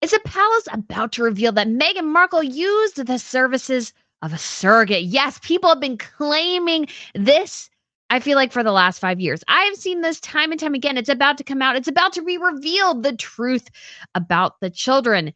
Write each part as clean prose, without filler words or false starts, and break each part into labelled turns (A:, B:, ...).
A: Is the palace about to reveal that Meghan Markle used the services of a surrogate? Yes, people have been claiming this. I feel like for the last 5 years, I have seen this time and time again. It's about to come out. It's about to be revealed, the truth about the children.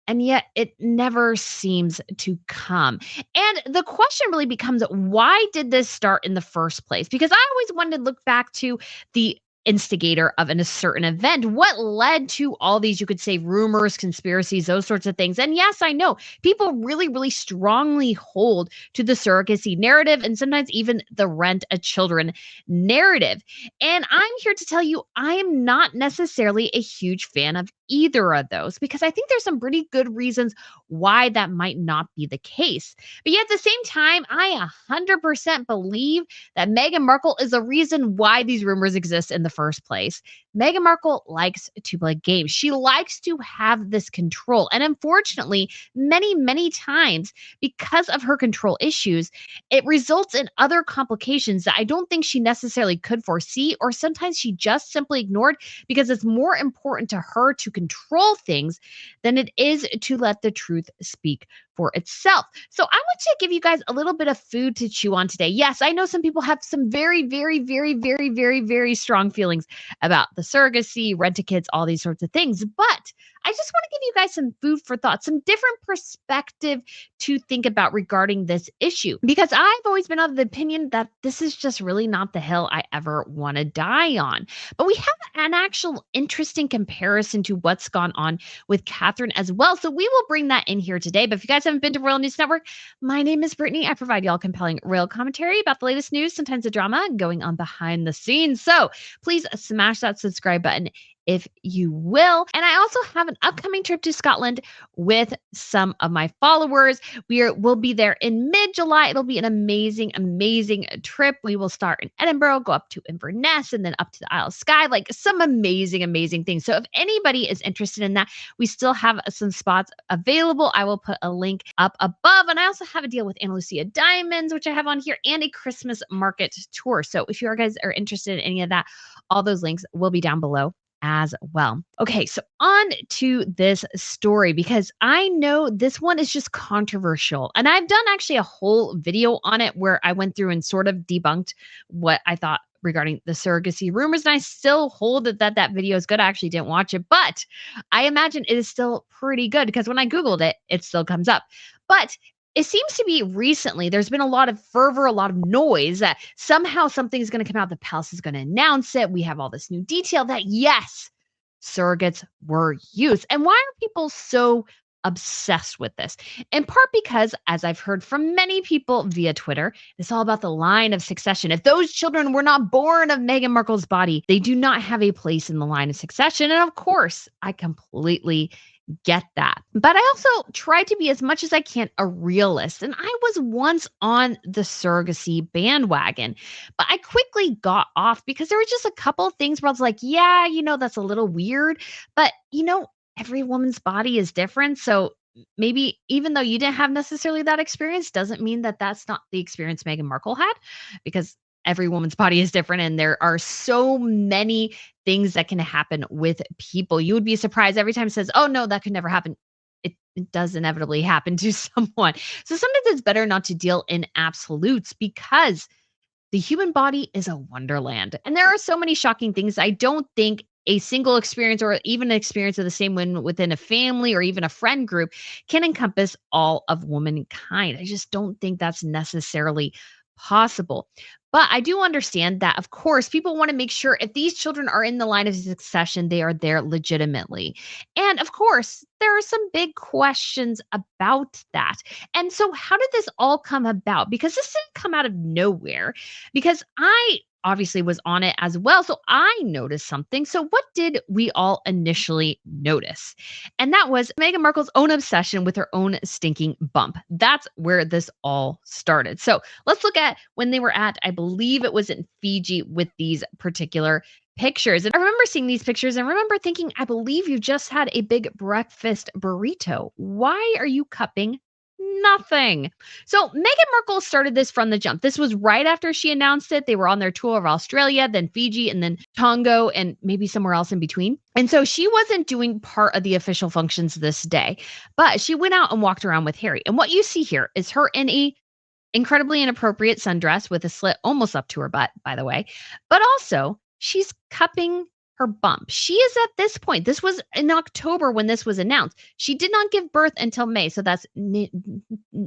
A: And yet it never seems to come. And the question really becomes, why did this start in the first place? Because I always wanted to look back to the instigator of a certain event. What led to all these, you could say, rumors, conspiracies, those sorts of things? And yes, I know people really, really strongly hold to the surrogacy narrative and sometimes even the rent a children narrative. And I'm here to tell you, I am not necessarily a huge fan of either of those because I think there's some pretty good reasons why that might not be the case. But yet at the same time, I 100% believe that Meghan Markle is the reason why these rumors exist in the first place. Meghan Markle likes to play games. She likes to have this control. And unfortunately, many, many times, because of her control issues, it results in other complications that I don't think she necessarily could foresee, or sometimes she just simply ignored because it's more important to her to control things than it is to let the truth speak for itself. So I want to give you guys a little bit of food to chew on today. Yes, I know some people have some very, very, very, very, very, very strong feelings about the surrogacy, rent-a-kids, all these sorts of things. But I just want to give you guys some food for thought, some different perspective to think about regarding this issue. Because I've always been of the opinion that this is just really not the hill I ever want to die on. But we have an actual interesting comparison to what's gone on with Catherine as well. So we will bring that in here today. But if you guys haven't been to Royal News Network, my name is Brittany. I provide y'all compelling royal commentary about the latest news, sometimes the drama going on behind the scenes. So please smash that subscribe button if you will. And I also have an upcoming trip to Scotland with some of my followers. We'll be there in mid-July. It'll be an amazing, amazing trip. We will start in Edinburgh, go up to Inverness, and then up to the Isle of Skye, like some amazing, amazing things. So if anybody is interested in that, we still have some spots available. I will put a link up above. And I also have a deal with Anna Lucia Diamonds, which I have on here, and a Christmas market tour. So if you guys are interested in any of that, all those links will be down below as well. Okay, so on to this story because I know this one is just controversial. And I've done actually a whole video on it where I went through and sort of debunked what I thought regarding the surrogacy rumors. And I still hold that video is good. I actually didn't watch it, but I imagine it is still pretty good because when I Googled it, it still comes up. But it seems to be recently, there's been a lot of fervor, a lot of noise that somehow something's going to come out. The palace is going to announce it. We have all this new detail that, yes, surrogates were used. And why are people so obsessed with this? In part because, as I've heard from many people via Twitter, it's all about the line of succession. If those children were not born of Meghan Markle's body, they do not have a place in the line of succession. And of course, I completely get that. But I also try to be as much as I can a realist. And I was once on the surrogacy bandwagon, but I quickly got off because there were just a couple of things where I was like, yeah, that's a little weird. But, every woman's body is different. So maybe even though you didn't have necessarily that experience, doesn't mean that that's not the experience Meghan Markle had, because every woman's body is different and there are so many things that can happen with people. You would be surprised every time it says, oh no, that could never happen. It does inevitably happen to someone. So sometimes it's better not to deal in absolutes because the human body is a wonderland. And there are so many shocking things. I don't think a single experience or even an experience of the same one within a family or even a friend group can encompass all of womankind. I just don't think that's necessarily possible. But I do understand that, of course, people want to make sure if these children are in the line of succession, they are there legitimately. And of course, there are some big questions about that. And so, how did this all come about? Because this didn't come out of nowhere, because I obviously was on it as well. So I noticed something. So what did we all initially notice? And that was Meghan Markle's own obsession with her own stinking bump. That's where this all started. So let's look at when they were at, I believe it was in Fiji with these particular pictures. And I remember seeing these pictures and remember thinking, I believe you just had a big breakfast burrito. Why are you cupping nothing. So Meghan Markle started this from the jump. This was right after she announced it. They were on their tour of Australia, then Fiji, and then Tonga, and maybe somewhere else in between. And so she wasn't doing part of the official functions this day, but she went out and walked around with Harry. And what you see here is her in a incredibly inappropriate sundress with a slit almost up to her butt, by the way. But also, she's cupping her bump. She is at this point, this was in October when this was announced. She did not give birth until May. So that's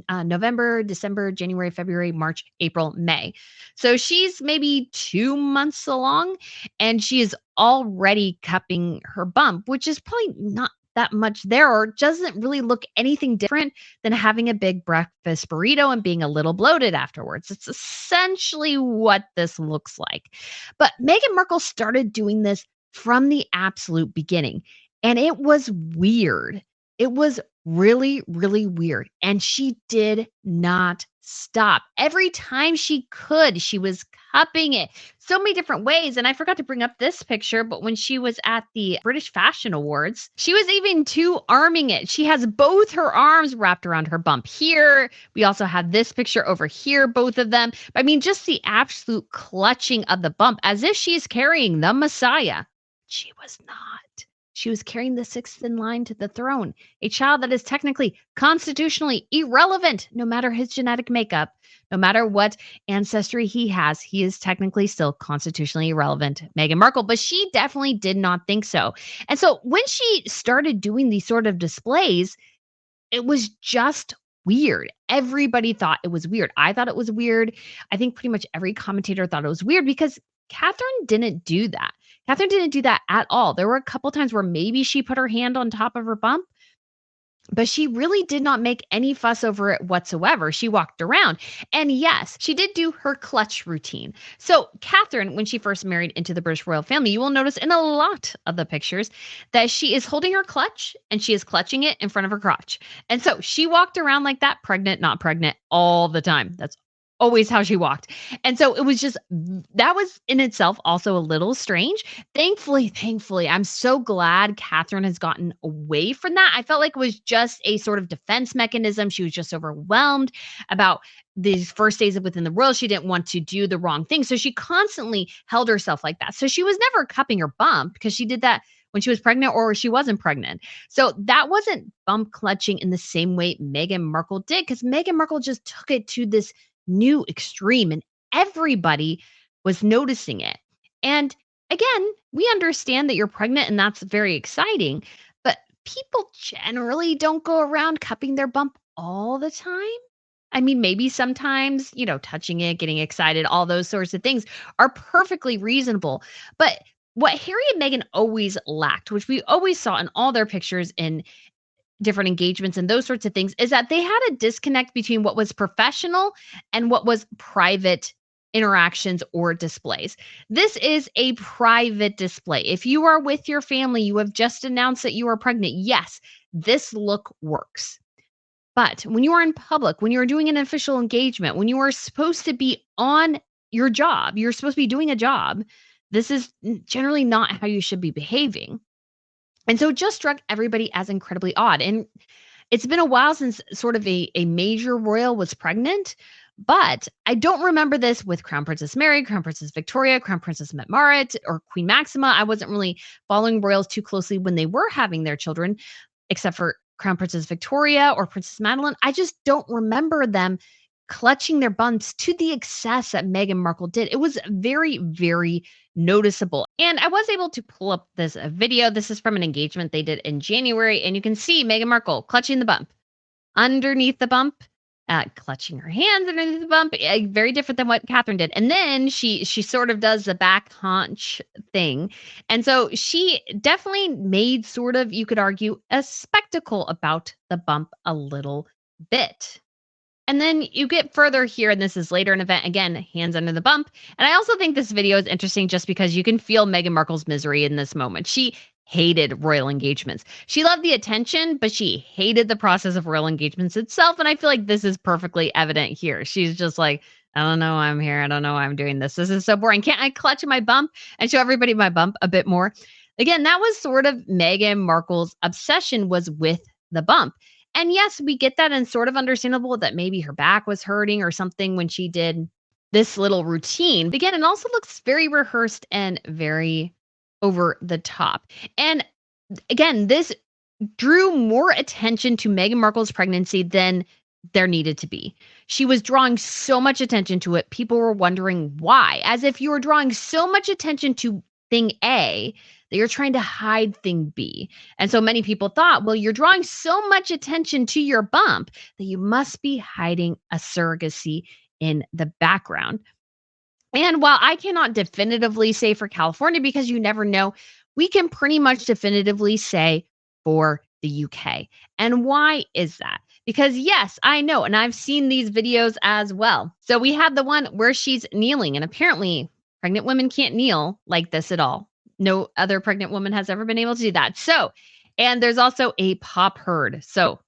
A: November, December, January, February, March, April, May. So she's maybe 2 months along and she is already cupping her bump, which is probably not that much there or doesn't really look anything different than having a big breakfast burrito and being a little bloated afterwards. It's essentially what this looks like. But Meghan Markle started doing this from the absolute beginning, and it was weird. It was really, really weird. And she did not stop. Every time she could, she was cupping it so many different ways. And I forgot to bring up this picture, but when she was at the British Fashion Awards, she was even two-arming it. She has both her arms wrapped around her bump here. We also have this picture over here, both of them. I mean, just the absolute clutching of the bump as if she's carrying the Messiah. She was not. She was carrying the sixth in line to the throne, a child that is technically constitutionally irrelevant, no matter his genetic makeup, no matter what ancestry he has, he is technically still constitutionally irrelevant, Meghan Markle, but she definitely did not think so. And so when she started doing these sort of displays, it was just weird. Everybody thought it was weird. I thought it was weird. I think pretty much every commentator thought it was weird because Catherine didn't do that. Catherine didn't do that at all. There were a couple times where maybe she put her hand on top of her bump, but she really did not make any fuss over it whatsoever. She walked around. And yes, she did do her clutch routine. So Catherine, when she first married into the British royal family, you will notice in a lot of the pictures that she is holding her clutch and she is clutching it in front of her crotch. And so she walked around like that, pregnant, not pregnant, all the time. That's always how she walked. And so it was just, that was in itself also a little strange. Thankfully, I'm so glad Catherine has gotten away from that. I felt like it was just a sort of defense mechanism. She was just overwhelmed about these first days within the royal. She didn't want to do the wrong thing. So she constantly held herself like that. So she was never cupping her bump because she did that when she was pregnant or she wasn't pregnant. So that wasn't bump clutching in the same way Meghan Markle did, because Meghan Markle just took it to this new extreme and everybody was noticing it. And again, we understand that you're pregnant and that's very exciting, but people generally don't go around cupping their bump all the time. I mean, maybe sometimes, touching it, getting excited, all those sorts of things are perfectly reasonable. But what Harry and Meghan always lacked, which we always saw in all their pictures in different engagements and those sorts of things, is that they had a disconnect between what was professional and what was private interactions or displays. This is a private display. If you are with your family, you have just announced that you are pregnant. Yes, this look works. But when you are in public, when you are doing an official engagement, when you are supposed to be on your job, you're supposed to be doing a job, this is generally not how you should be behaving. And so it just struck everybody as incredibly odd. And it's been a while since sort of a major royal was pregnant, but I don't remember this with Crown Princess Mary, Crown Princess Victoria, Crown Princess Mette-Marit, or Queen Maxima. I wasn't really following royals too closely when they were having their children, except for Crown Princess Victoria or Princess Madeline. I just don't remember them clutching their bumps to the excess that Meghan Markle did. It was very, very noticeable. And I was able to pull up this video. This is from an engagement they did in January. And you can see Meghan Markle clutching the bump underneath the bump, clutching her hands underneath the bump. Very different than what Catherine did. And then she sort of does the back haunch thing. And so she definitely made sort of, you could argue, a spectacle about the bump a little bit. And then you get further here, and this is later in event, again, hands under the bump. And I also think this video is interesting just because you can feel Meghan Markle's misery in this moment. She hated royal engagements. She loved the attention, but she hated the process of royal engagements itself. And I feel like this is perfectly evident here. She's just like, I don't know why I'm here. I don't know why I'm doing this. This is so boring. Can't I clutch my bump and show everybody my bump a bit more? Again, that was sort of Meghan Markle's obsession, was with the bump. And yes, we get that and sort of understandable that maybe her back was hurting or something when she did this little routine. But again, it also looks very rehearsed and very over the top. And again, this drew more attention to Meghan Markle's pregnancy than there needed to be. She was drawing so much attention to it. People were wondering why, as if you were drawing so much attention to thing A that you're trying to hide thing B. And so many people thought, well, you're drawing so much attention to your bump that you must be hiding a surrogacy in the background. And while I cannot definitively say for California, because you never know, we can pretty much definitively say for the UK. And why is that? Because yes, I know, and I've seen these videos as well. So we have the one where she's kneeling, and apparently pregnant women can't kneel like this at all. No other pregnant woman has ever been able to do that. So, and there's also a pop heard. So,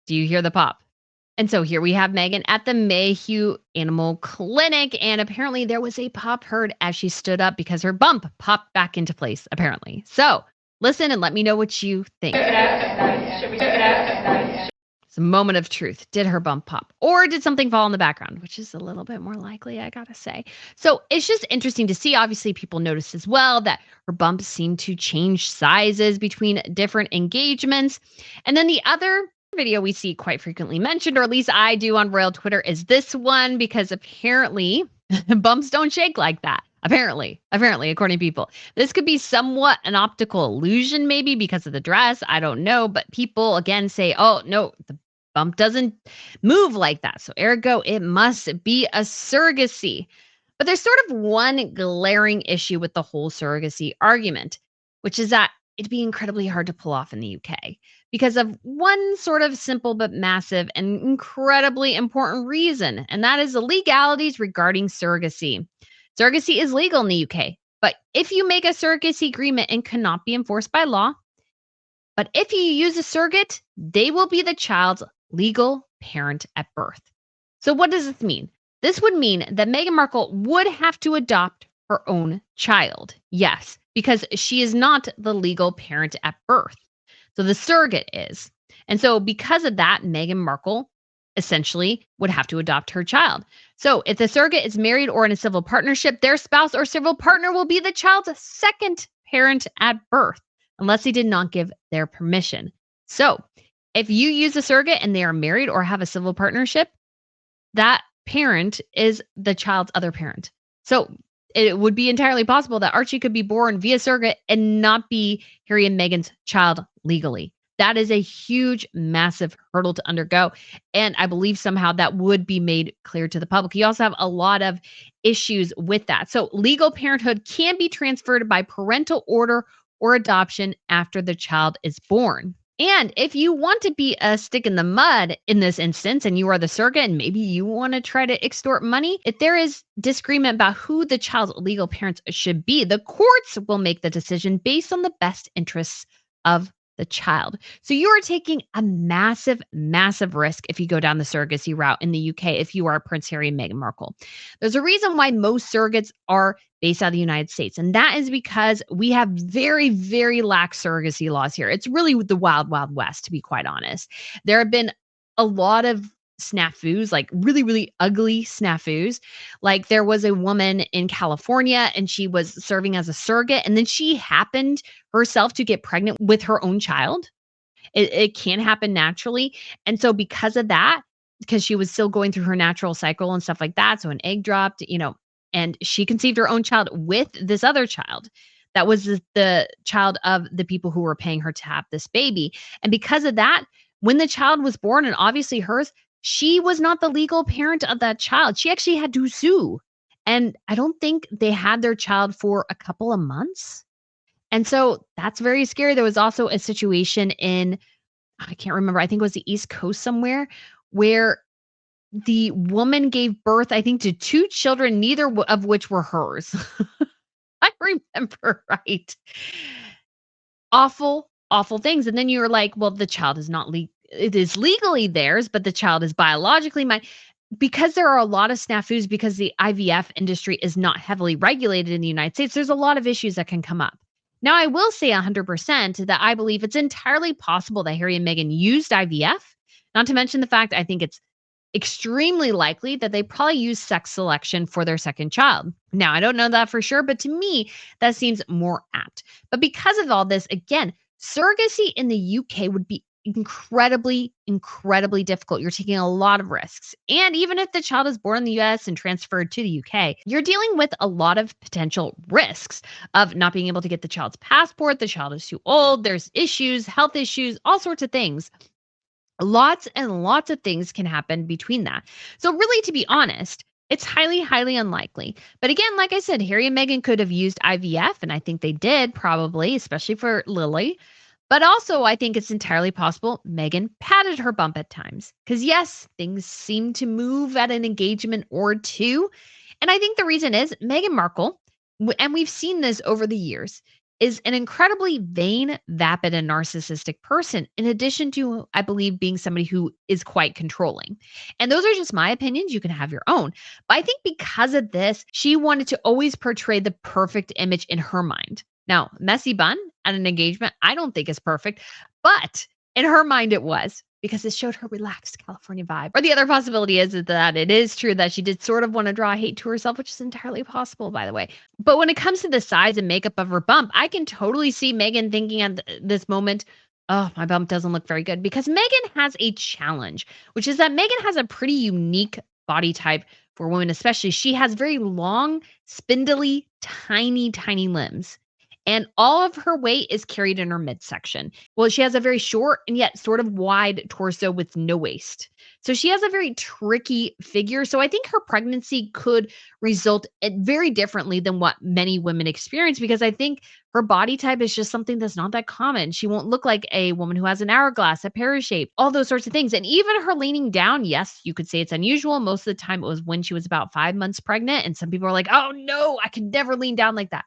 A: do you hear the pop? And so here we have Meghan at the Mayhew Animal Clinic, and apparently there was a pop heard as she stood up because her bump popped back into place, apparently. So listen and let me know what you think. It's a moment of truth. Did her bump pop? Or did something fall in the background? Which is a little bit more likely, I gotta say. So it's just interesting to see. Obviously, people noticed as well that her bumps seem to change sizes between different engagements. And then the other video we see quite frequently mentioned, or at least I do on Royal Twitter, is this one because apparently bumps don't shake like that. Apparently, according to people. This could be somewhat an optical illusion, maybe because of the dress. I don't know. But people again say, oh, no, the bump doesn't move like that. So ergo, it must be a surrogacy. But there's sort of one glaring issue with the whole surrogacy argument, which is that it'd be incredibly hard to pull off in the UK because of one sort of simple but massive and incredibly important reason, and that is the legalities regarding surrogacy. Surrogacy is legal in the UK, but if you make a surrogacy agreement, it cannot be enforced by law. But if you use a surrogate, they will be the child's legal parent at birth. So what does this mean? This would mean that Meghan Markle would have to adopt her own child. Yes, because she is not the legal parent at birth. So the surrogate is. And so because of that, Meghan Markle essentially would have to adopt her child. So if the surrogate is married or in a civil partnership, their spouse or civil partner will be the child's second parent at birth, unless they did not give their permission. So if you use a surrogate and they are married or have a civil partnership, that parent is the child's other parent. So it would be entirely possible that Archie could be born via surrogate and not be Harry and Meghan's child legally. That is a huge, massive hurdle to undergo. And I believe somehow that would be made clear to the public. You also have a lot of issues with that. So legal parenthood can be transferred by parental order or adoption after the child is born. And if you want to be a stick in the mud in this instance, and you are the surrogate, and maybe you want to try to extort money, if there is disagreement about who the child's legal parents should be, the courts will make the decision based on the best interests of the child. So you are taking a massive, massive risk if you go down the surrogacy route in the UK if you are Prince Harry and Meghan Markle. There's a reason why most surrogates are based out of the United States, and that is because we have very, very lax surrogacy laws here. It's really the wild, wild west, to be quite honest. There have been a lot of snafus, like really, really ugly snafus. Like there was a woman in California and she was serving as a surrogate, and then she happened herself to get pregnant with her own child. It can happen naturally. And so because of that, because she was still going through her natural cycle and stuff like that, so an egg dropped, and she conceived her own child with this other child. That was the child of the people who were paying her to have this baby. And because of that, when the child was born, and obviously hers, she was not the legal parent of that child. She actually had to sue. And I don't think they had their child for a couple of months. And so that's very scary. There was also a situation in, I can't remember, I think it was the East Coast somewhere, where the woman gave birth, I think, to two children, neither of which were hers. I remember, right? Awful, awful things. And then you're like, well, the child is not it is legally theirs, but the child is biologically mine. Because there are a lot of snafus, because the IVF industry is not heavily regulated in the United States, there's a lot of issues that can come up. Now, I will say 100% that I believe it's entirely possible that Harry and Meghan used IVF, not to mention the fact I think it's extremely likely that they probably used sex selection for their second child. Now, I don't know that for sure, but to me, that seems more apt. But because of all this, again, surrogacy in the UK would be incredibly difficult. You're taking a lot of risks. And even if the child is born in the US and transferred to the UK, you're dealing with a lot of potential risks of not being able to get the child's passport. The child is too old. There's issues, health issues, all sorts of things. Lots and lots of things can happen between that. So, really, to be honest, it's highly unlikely. But again, like I said, Harry and Meghan could have used IVF, and I think they did probably, especially for Lily. But also, I think it's entirely possible Meghan patted her bump at times. Because, yes, things seem to move at an engagement or two. And I think the reason is Meghan Markle, and we've seen this over the years, is an incredibly vain, vapid, and narcissistic person, in addition to, I believe, being somebody who is quite controlling. And those are just my opinions. You can have your own. But I think because of this, she wanted to always portray the perfect image in her mind. Now, messy bun at an engagement, I don't think is perfect, but in her mind it was because it showed her relaxed California vibe. Or the other possibility is that it is true that she did sort of want to draw hate to herself, which is entirely possible, by the way. But when it comes to the size and makeup of her bump, I can totally see Meghan thinking at this moment, oh, my bump doesn't look very good, because Meghan has a challenge, which is that Meghan has a pretty unique body type for women, especially. She has very long, spindly, tiny limbs. And all of her weight is carried in her midsection. Well, she has a very short and yet sort of wide torso with no waist. So she has a very tricky figure. So I think her pregnancy could result very differently than what many women experience, because I think her body type is just something that's not that common. She won't look like a woman who has an hourglass, a pear shape, all those sorts of things. And even her leaning down, yes, you could say it's unusual. Most of the time it was when she was about 5 months pregnant. And some people are like, oh no, I could never lean down like that.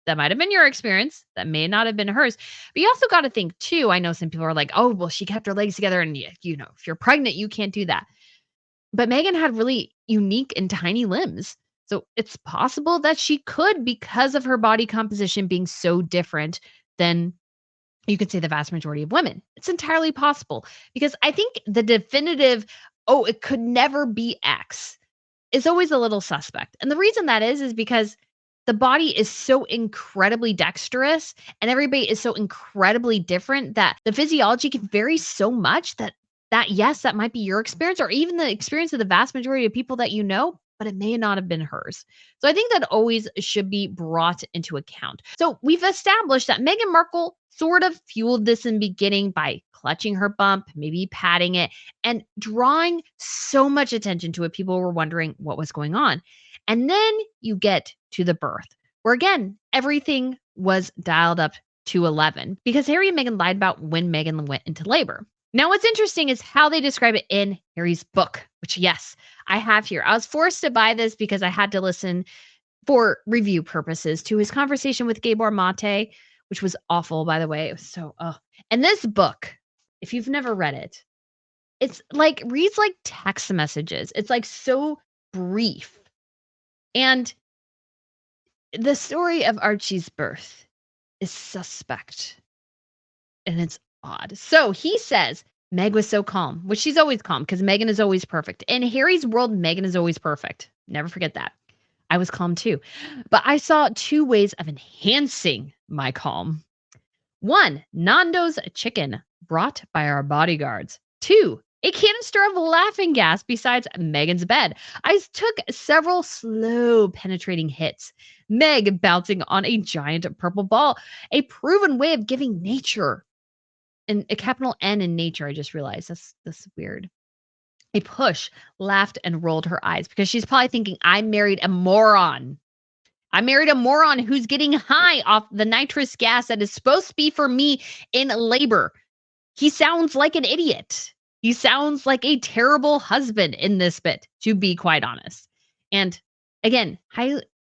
A: That might have been your experience. That may not have been hers. But you also got to think too. I know some people are like, oh, well, she kept her legs together. And, if you're pregnant, you can't do that. But Meghan had really unique and tiny limbs. So it's possible that she could, because of her body composition being so different than, you could say, the vast majority of women. It's entirely possible, because I think the definitive, oh, it could never be X, is always a little suspect. And the reason that is because the body is so incredibly dexterous and everybody is so incredibly different that the physiology can vary so much that yes, that might be your experience or even the experience of the vast majority of people that you know, but it may not have been hers. So I think that always should be brought into account. So we've established that Meghan Markle sort of fueled this in the beginning by clutching her bump, maybe patting it, and drawing so much attention to it. People were wondering what was going on. And then you get to the birth, where again, everything was dialed up to 11 because Harry and Meghan lied about when Meghan went into labor. Now, what's interesting is how they describe it in Harry's book, which, yes, I have here. I was forced to buy this because I had to listen for review purposes to his conversation with Gabor Mate, which was awful, by the way. It was so, And this book, if you've never read it, it's like, reads like text messages. It's like so brief. And the story of Archie's birth is suspect, and it's odd. So he says, Meg was so calm, which she's always calm because Meghan is always perfect. In Harry's world, Meghan is always perfect. Never forget that. I was calm too. But I saw 2 ways of enhancing my calm. 1, Nando's chicken brought by our bodyguards. 2, a canister of laughing gas besides Meghan's bed. I took several slow penetrating hits. Meg bouncing on a giant purple ball, a proven way of giving nature. And a capital N in nature, I just realized. That's weird. A push, laughed and rolled her eyes because she's probably thinking, I married a moron. I married a moron who's getting high off the nitrous gas that is supposed to be for me in labor. He sounds like an idiot. He sounds like a terrible husband in this bit, to be quite honest. And again,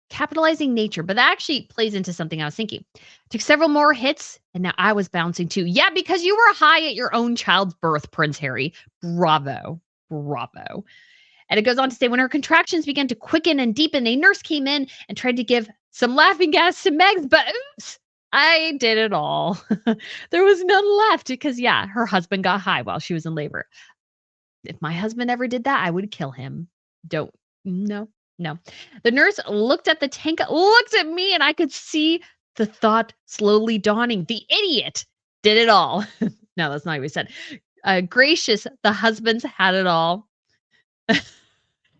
A: capitalizing nature, but that actually plays into something I was thinking. Took several more hits, and now I was bouncing too. Yeah, because you were high at your own child's birth, Prince Harry. Bravo. And it goes on to say, when her contractions began to quicken and deepen, a nurse came in and tried to give some laughing gas to Meg's, but oops, I did it all. There was none left because, yeah, her husband got high while she was in labor. If my husband ever did that, I would kill him. Don't, no, no. The nurse looked at the tank, looked at me, and I could see the thought slowly dawning. The idiot did it all. No, that's not what we said. Gracious, the husbands had it all.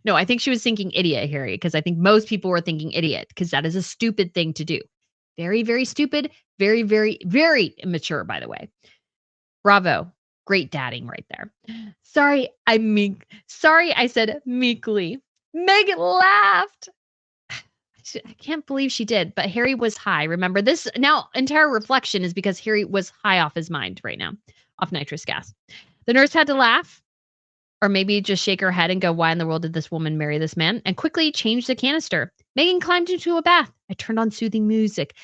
A: No, I think she was thinking idiot, Harry, because I think most people were thinking idiot because that is a stupid thing to do. Very, very stupid. Very, very, very immature, by the way. Bravo. Great dadding right there. Sorry, I said meekly. Megan laughed. I can't believe she did, but Harry was high. Remember, this now entire reflection is because Harry was high off his mind right now, off nitrous gas. The nurse had to laugh, or maybe just shake her head and go, why in the world did this woman marry this man? And quickly change the canister. Megan climbed into a bath. I turned on soothing music.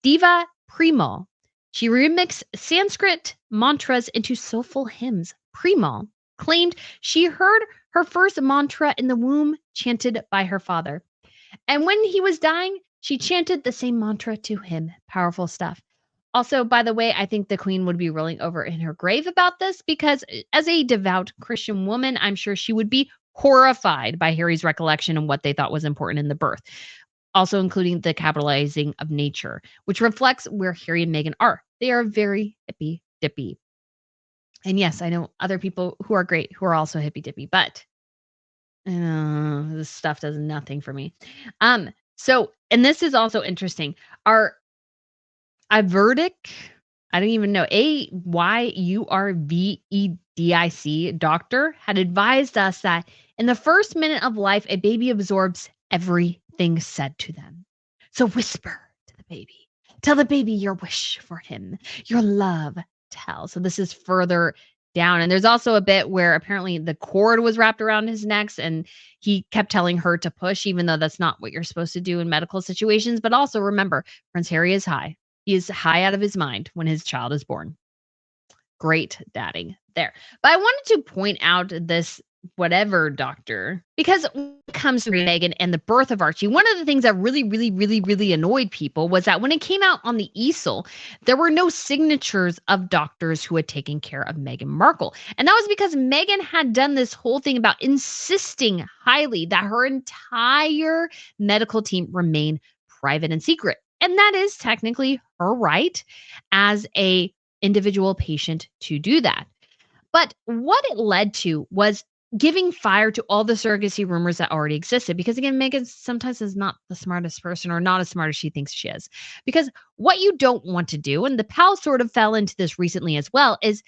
A: Diva Premal. She remixed Sanskrit mantras into soulful hymns. Premal claimed she heard her first mantra in the womb chanted by her father. And when he was dying, she chanted the same mantra to him. Powerful stuff. Also, by the way, I think the queen would be rolling over in her grave about this because as a devout Christian woman, I'm sure she would be horrified by Harry's recollection and what they thought was important in the birth. Also including the capitalizing of nature, which reflects where Harry and Meghan are. They are very hippy dippy. And yes, I know other people who are great who are also hippy dippy, but this stuff does nothing for me. So, and this is also interesting. A verdict, I don't even know, Ayurvedic doctor had advised us that in the first minute of life, a baby absorbs everything said to them. So whisper to the baby. Tell the baby your wish for him, your love. Tell. So this is further down. And there's also a bit where apparently the cord was wrapped around his neck and he kept telling her to push, even though that's not what you're supposed to do in medical situations. But also remember, Prince Harry is high. He is high out of his mind when his child is born. Great dadding there. But I wanted to point out this whatever doctor, because when it comes to Meghan and the birth of Archie, one of the things that really annoyed people was that when it came out on the easel, there were no signatures of doctors who had taken care of Meghan Markle. And that was because Meghan had done this whole thing about insisting highly that her entire medical team remain private and secret. And that is technically her right as a individual patient to do that. But what it led to was giving fire to all the surrogacy rumors that already existed. Because again, Meghan sometimes is not the smartest person or not as smart as she thinks she is. Because what you don't want to do, and the pal sort of fell into this recently as well, is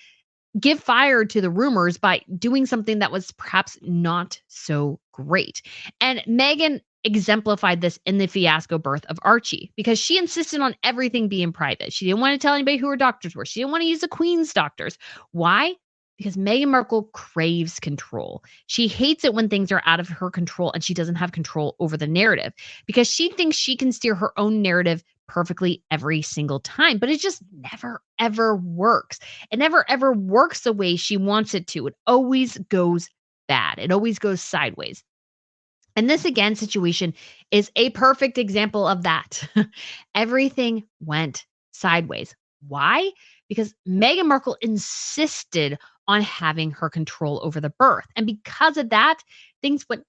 A: give fire to the rumors by doing something that was perhaps not so great. And Meghan exemplified this in the fiasco birth of Archie because she insisted on everything being private. She didn't want to tell anybody who her doctors were. She didn't want to use the Queen's doctors. Why? Because Meghan Markle craves control. She hates it when things are out of her control and she doesn't have control over the narrative because she thinks she can steer her own narrative perfectly every single time, but it just never, ever works. It never, ever works the way she wants it to. It always goes bad. It always goes sideways. And this, again, situation is a perfect example of that. Everything went sideways. Why? Because Meghan Markle insisted on having her control over the birth. And because of that, things went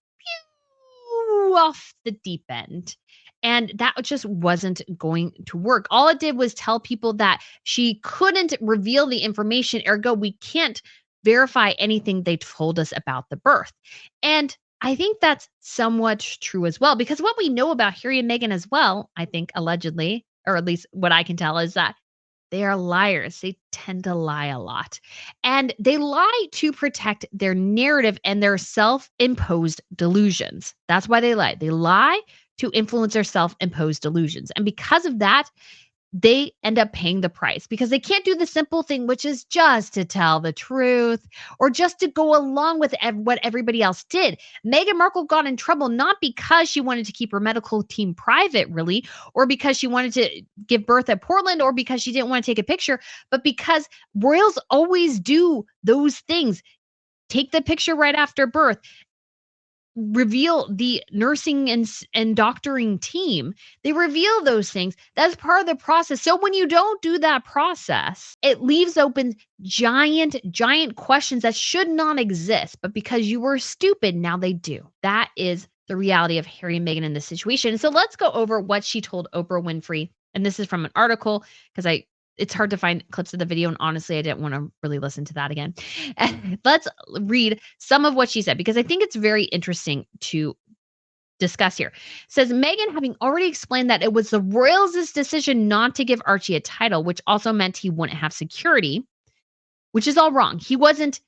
A: off the deep end. And that just wasn't going to work. All it did was tell people that she couldn't reveal the information, ergo, we can't verify anything they told us about the birth. And I think that's somewhat true as well, because what we know about Harry and Meghan as well, I think allegedly, or at least what I can tell, is that they are liars. They tend to lie a lot. And they lie to protect their narrative and their self-imposed delusions. That's why they lie. They lie to influence their self-imposed delusions. And because of that, they end up paying the price because they can't do the simple thing, which is just to tell the truth or just to go along with what everybody else did. Meghan Markle got in trouble not because she wanted to keep her medical team private, really, or because she wanted to give birth at Portland or because she didn't want to take a picture, but because royals always do those things. Take the picture right after birth. reveal the nursing and doctoring team. They reveal those things. That's part of the process. So when you don't do that process, it leaves open giant questions that should not exist. But because you were stupid, now they do. That is the reality of Harry and Meghan in this situation. So let's go over what she told Oprah Winfrey. And this is from an article because it's hard to find clips of the video. And honestly, I didn't want to really listen to that again. Let's read some of what she said because I think it's very interesting to discuss here. It says Meghan, having already explained that it was the royals' decision not to give Archie a title, which also meant he wouldn't have security, which is all wrong. He wasn't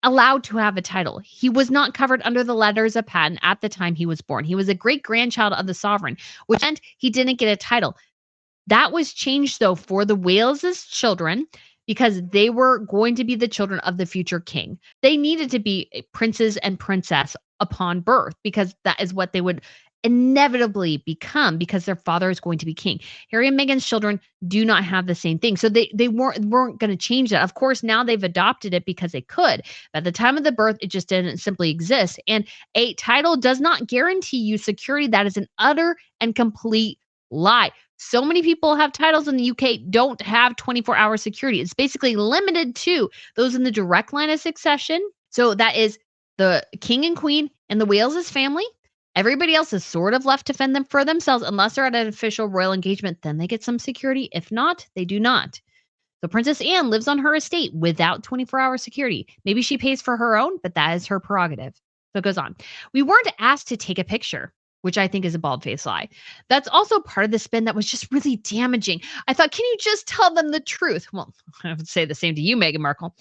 A: allowed to have a title. He was not covered under the letters of patent at the time he was born. He was a great grandchild of the sovereign, which meant he didn't get a title. That was changed, though, for the Wales' children because they were going to be the children of the future king. They needed to be princes and princess upon birth because that is what they would inevitably become because their father is going to be king. Harry and Meghan's children do not have the same thing. So they weren't going to change that. Of course, now they've adopted it because they could. But at the time of the birth, it just didn't simply exist. And a title does not guarantee you security. That is an utter and complete lie. So many people have titles in the UK don't have 24-hour security. It's basically limited to those in the direct line of succession. So that is the king and queen and the Wales' family. Everybody else is sort of left to fend them for themselves unless they're at an official royal engagement. Then they get some security. If not, they do not. So Princess Anne lives on her estate without 24-hour security. Maybe she pays for her own, but that is her prerogative. So it goes on. We weren't asked to take a picture, which I think is a bald-faced lie. That's also part of the spin that was just really damaging. I thought, can you just tell them the truth? Well, I would say the same to you, Meghan Markle.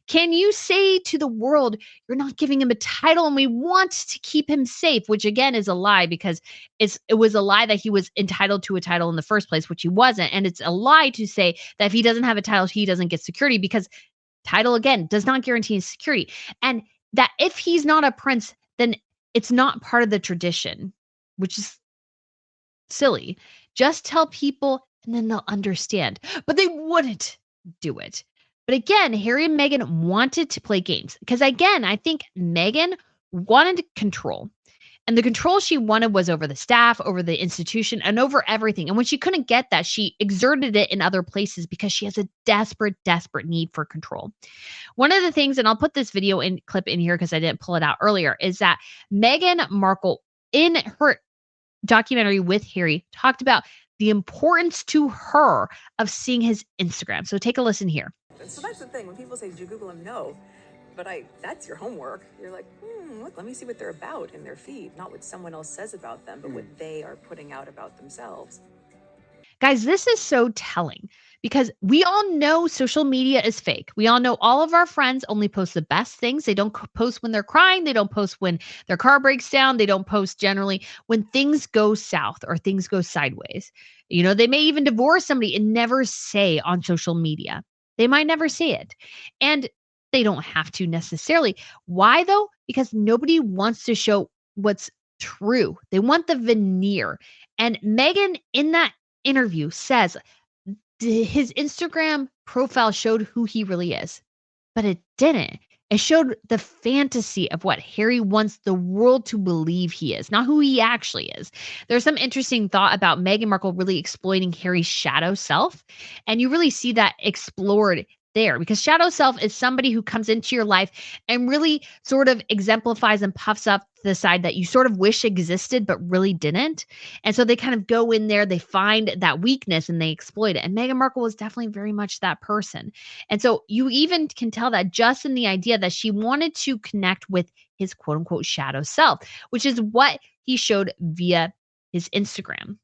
A: Can you say to the world, you're not giving him a title and we want to keep him safe, which again is a lie because it was a lie that he was entitled to a title in the first place, which he wasn't. And it's a lie to say that if he doesn't have a title, he doesn't get security because title, again, does not guarantee his security. And that if he's not a prince, then it's not part of the tradition, which is silly. Just tell people and then they'll understand. But they wouldn't do it. But again, Harry and Meghan wanted to play games because, again, I think Meghan wanted control. And the control she wanted was over the staff, over the institution, and over everything. And when she couldn't get that, she exerted it in other places because she has a desperate need for control. One of the things, and I'll put this video clip in here because I didn't pull it out earlier, is that Meghan Markle, in her documentary with Harry, talked about the importance to her of seeing his Instagram. So take a listen here.
B: So that's the thing. When people say, did you Google them? No. But that's your homework. You're like, let me see what they're about in their feed. Not what someone else says about them, but what they are putting out about themselves.
A: Guys, this is so telling because we all know social media is fake. We all know all of our friends only post the best things. They don't post when they're crying. They don't post when their car breaks down. They don't post generally when things go south or things go sideways. You know, they may even divorce somebody and never say on social media. They might never say it. And they don't have to necessarily. Why though? Because nobody wants to show what's true. They want the veneer. And Meghan in that interview says his Instagram profile showed who he really is, but it didn't. It showed the fantasy of what Harry wants the world to believe he is, not who he actually is. There's some interesting thought about Meghan Markle really exploiting Harry's shadow self, and you really see that explored there because shadow self is somebody who comes into your life and really sort of exemplifies and puffs up the side that you sort of wish existed but really didn't. And so they kind of go in there, they find that weakness and they exploit it. And Meghan Markle was definitely very much that person. And so you even can tell that just in the idea that she wanted to connect with his quote unquote shadow self, which is what he showed via his Instagram,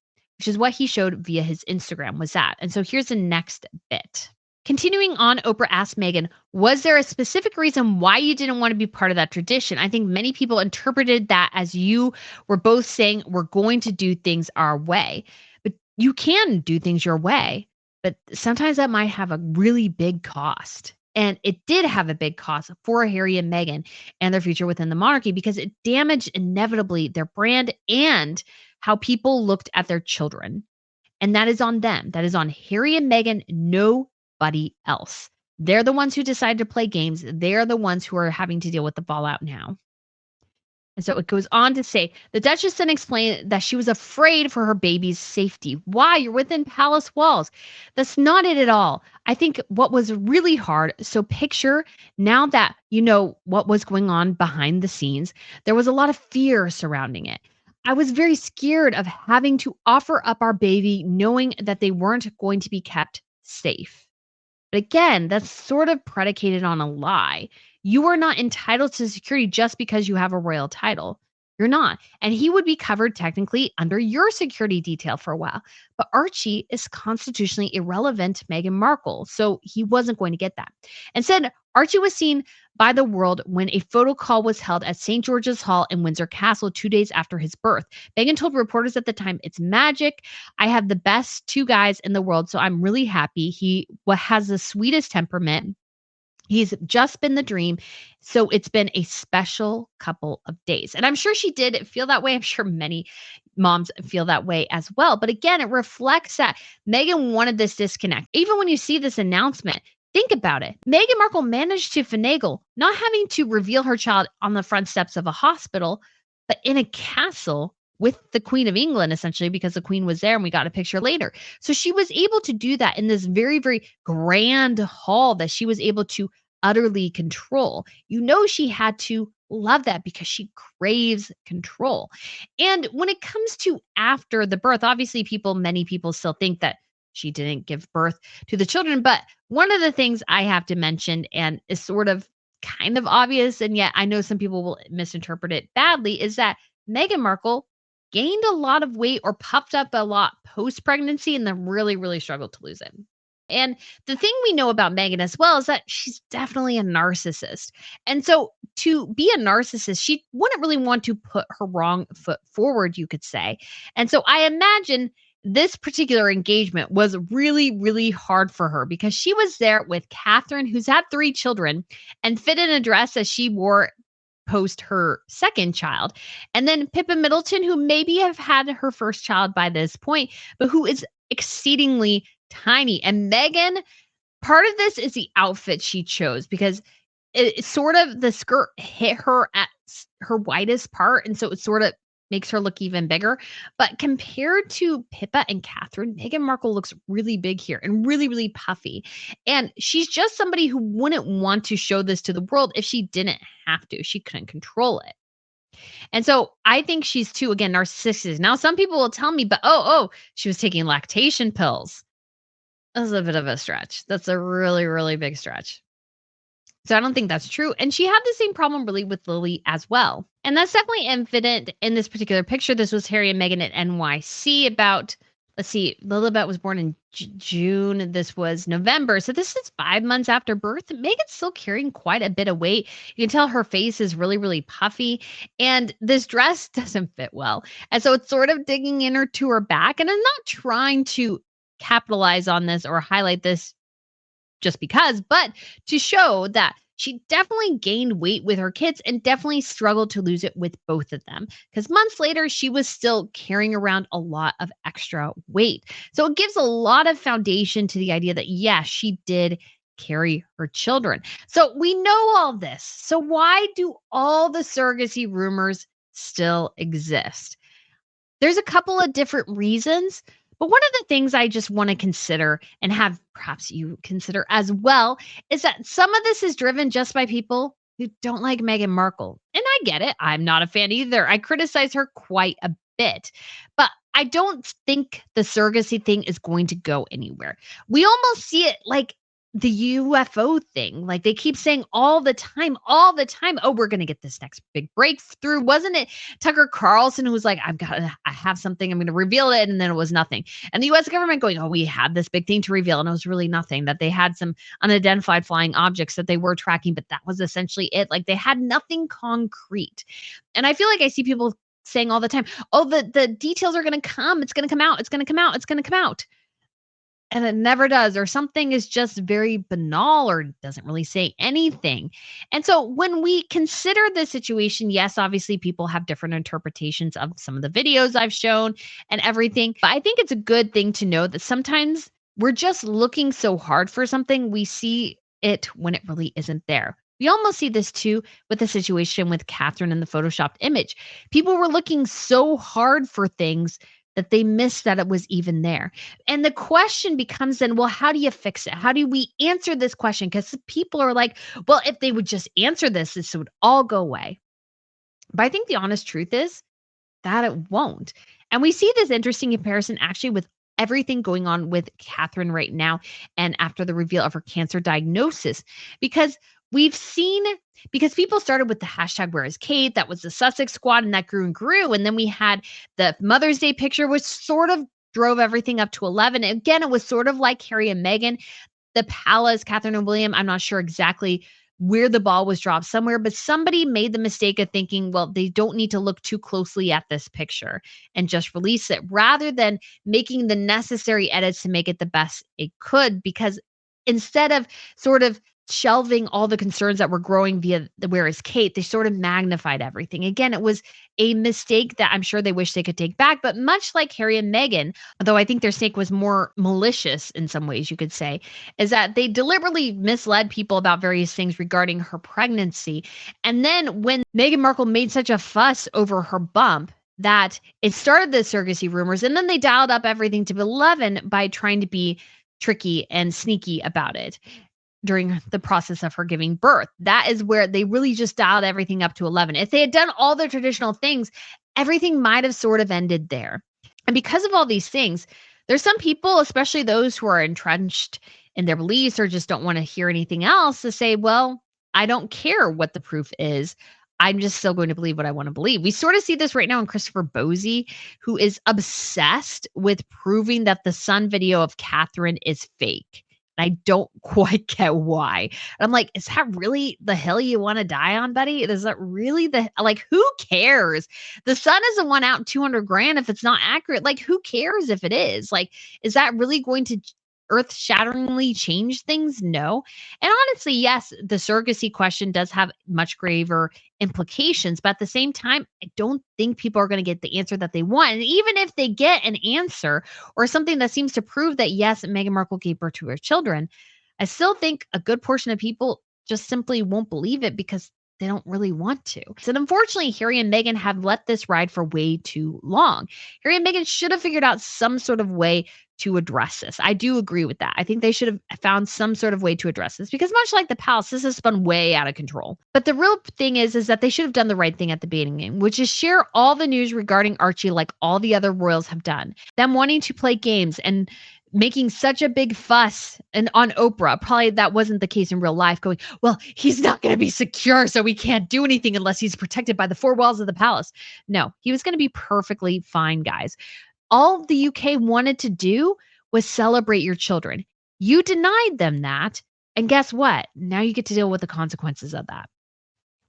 A: was that. And so here's the next bit. Continuing on, Oprah asked Meghan, was there a specific reason why you didn't want to be part of that tradition? I think many people interpreted that as you were both saying, we're going to do things our way. But you can do things your way, but sometimes that might have a really big cost. And it did have a big cost for Harry and Meghan and their future within the monarchy because it damaged inevitably their brand and how people looked at their children. And that is on them. That is on Harry and Meghan. Nobody else. They're the ones who decide to play games. They're the ones who are having to deal with the fallout now. And so it goes on to say the Duchess then explained that she was afraid for her baby's safety. Why? You're within palace walls. That's not it at all. I think what was really hard. So picture now that you know what was going on behind the scenes, there was a lot of fear surrounding it. I was very scared of having to offer up our baby knowing that they weren't going to be kept safe. But again, that's sort of predicated on a lie. You are not entitled to security just because you have a royal title. You're not. And he would be covered technically under your security detail for a while. But Archie is constitutionally irrelevant to Meghan Markle. So he wasn't going to get that. Instead, Archie was seen by the world when a photo call was held at St. George's Hall in Windsor Castle 2 days after his birth. Meghan told reporters at the time, "It's magic. I have the best two guys in the world, so I'm really happy. He has the sweetest temperament. He's just been the dream. So it's been a special couple of days." And I'm sure she did feel that way. I'm sure many moms feel that way as well. But again, it reflects that Meghan wanted this disconnect. Even when you see this announcement, think about it. Meghan Markle managed to finagle not having to reveal her child on the front steps of a hospital, but in a castle with the Queen of England, essentially, because the Queen was there and we got a picture later. So she was able to do that in this very, very grand hall that she was able to utterly control. You know, she had to love that because she craves control. And when it comes to after the birth, obviously, many people still think that she didn't give birth to the children. But one of the things I have to mention, and is sort of kind of obvious, and yet I know some people will misinterpret it badly, is that Meghan Markle gained a lot of weight or puffed up a lot post pregnancy and then really, really struggled to lose it. And the thing we know about Megan as well is that she's definitely a narcissist. And so to be a narcissist, she wouldn't really want to put her wrong foot forward, you could say. And so I imagine this particular engagement was really, really hard for her because she was there with Catherine, who's had 3 children, and fit in a dress as she wore post her second child. And then Pippa Middleton, who maybe have had her first child by this point, but who is exceedingly tiny. And Meghan, part of this is the outfit she chose because it's sort of the skirt hit her at her widest part. And so it sort of makes her look even bigger. But compared to Pippa and Catherine, Meghan Markle looks really big here and really, really puffy. And she's just somebody who wouldn't want to show this to the world if she didn't have to. She couldn't control it. And so I think she's too, again, narcissistic. Now, some people will tell me, but she was taking lactation pills. That's a bit of a stretch. That's a really, really big stretch. So I don't think that's true. And she had the same problem really with Lily as well. And that's definitely evident in this particular picture. This was Harry and Meghan at NYC about, let's see, Lilibet was born in June. This was November. So this is 5 months after birth. Meghan's still carrying quite a bit of weight. You can tell her face is really, really puffy. And this dress doesn't fit well. And so it's sort of digging in her to her back. And I'm not trying to capitalize on this or highlight this just because, but to show that she definitely gained weight with her kids and definitely struggled to lose it with both of them. Because months later, she was still carrying around a lot of extra weight. So it gives a lot of foundation to the idea that, yes, she did carry her children. So we know all this. So why do all the surrogacy rumors still exist? There's a couple of different reasons. But one of the things I just want to consider and have perhaps you consider as well is that some of this is driven just by people who don't like Meghan Markle. And I get it. I'm not a fan either. I criticize her quite a bit. But I don't think the surrogacy thing is going to go anywhere. We almost see it like the UFO thing. Like they keep saying all the time, oh, we're going to get this next big breakthrough. Wasn't it Tucker Carlson who was like, I have something, I'm going to reveal it. And then it was nothing. And the US government going, oh, we had this big thing to reveal. And it was really nothing, that they had some unidentified flying objects that they were tracking, but that was essentially it. Like they had nothing concrete. And I feel like I see people saying all the time, oh, the details are going to come. It's going to come out. It's going to come out. It's going to come out. And it never does, or something is just very banal or doesn't really say anything. And so when we consider the situation, yes, obviously people have different interpretations of some of the videos I've shown and everything. But I think it's a good thing to know that sometimes we're just looking so hard for something, we see it when it really isn't there. We almost see this too with the situation with Catherine and the photoshopped image. People were looking so hard for things that they missed that it was even there. And the question becomes then, well, how do you fix it? How do we answer this question? Because people are like, well, if they would just answer this would all go away. But I think the honest truth is that it won't. And we see this interesting comparison actually with everything going on with Catherine right now and after the reveal of her cancer diagnosis. Because we've seen, because people started with the hashtag where is Kate, that was the Sussex squad, and that grew and grew. And then we had the Mother's Day picture, which sort of drove everything up to 11. Again, it was sort of like Harry and Meghan. The palace, Catherine and William, I'm not sure exactly where the ball was dropped somewhere, but somebody made the mistake of thinking, well, they don't need to look too closely at this picture and just release it rather than making the necessary edits to make it the best it could. Because instead of sort of shelving all the concerns that were growing via the Where is Kate, they sort of magnified everything. Again, it was a mistake that I'm sure they wish they could take back. But much like Harry and Meghan, although I think their mistake was more malicious in some ways, you could say, is that they deliberately misled people about various things regarding her pregnancy. And then when Meghan Markle made such a fuss over her bump, that it started the surrogacy rumors, and then they dialed up everything to 11 by trying to be tricky and sneaky about it during the process of her giving birth. That is where they really just dialed everything up to 11. If they had done all the traditional things, everything might have sort of ended there. And because of all these things, there's some people, especially those who are entrenched in their beliefs or just don't want to hear anything else, to say, well, I don't care what the proof is. I'm just still going to believe what I want to believe. We sort of see this right now in Christopher Bosie, who is obsessed with proving that the Sun video of Catherine is fake. I don't quite get why. And I'm like, is that really the hill you want to die on, buddy? Is that really like, who cares? The Sun isn't one out 200 grand if it's not accurate. Like, who cares if it is? Like, is that really going to earth shatteringly change things? No. And honestly, yes, the surrogacy question does have much graver implications. But at the same time, I don't think people are going to get the answer that they want. And even if they get an answer or something that seems to prove that, yes, Meghan Markle gave birth to her children, I still think a good portion of people just simply won't believe it because they don't really want to. So unfortunately, Harry and Meghan have let this ride for way too long. Harry and Meghan should have figured out some sort of way to address this. I do agree with that. I think they should have found some sort of way to address this because much like the palace, this has spun way out of control. But the real thing is that they should have done the right thing at the beginning, which is share all the news regarding Archie like all the other royals have done. Them wanting to play games and making such a big fuss and on Oprah, probably that wasn't the case in real life, going, well, he's not going to be secure, so we can't do anything unless he's protected by the four walls of the palace. No, he was going to be perfectly fine, guys. All the UK wanted to do was celebrate your children. You denied them that. And guess what? Now you get to deal with the consequences of that,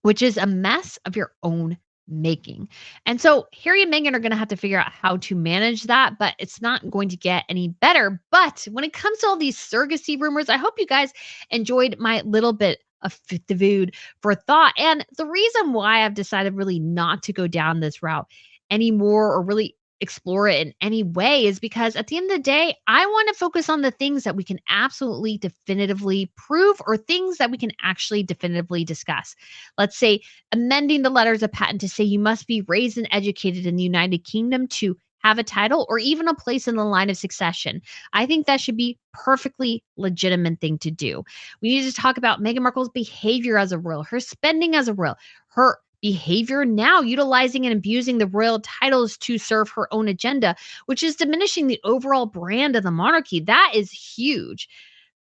A: which is a mess of your own making. And so Harry and Meghan are going to have to figure out how to manage that, but it's not going to get any better. But when it comes to all these surrogacy rumors, I hope you guys enjoyed my little bit of food for thought. And the reason why I've decided really not to go down this route anymore or really explore it in any way is because at the end of the day, I want to focus on the things that we can absolutely definitively prove or things that we can actually definitively discuss. Let's say amending the letters of patent to say you must be raised and educated in the United Kingdom to have a title or even a place in the line of succession. I think that should be perfectly legitimate thing to do. We need to talk about Meghan Markle's behavior as a royal, her spending as a royal, her behavior now utilizing and abusing the royal titles to serve her own agenda, which is diminishing the overall brand of the monarchy. That is huge.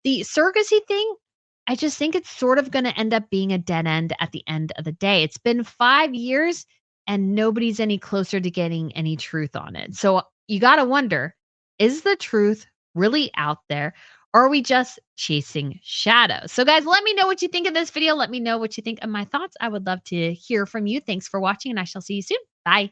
A: The surrogacy thing, I just think it's sort of going to end up being a dead end at the end of the day. It's been 5 years and nobody's any closer to getting any truth on it. So you got to wonder, is the truth really out there? Or are we just chasing shadows? So guys, let me know what you think of this video. Let me know what you think of my thoughts. I would love to hear from you. Thanks for watching and I shall see you soon. Bye.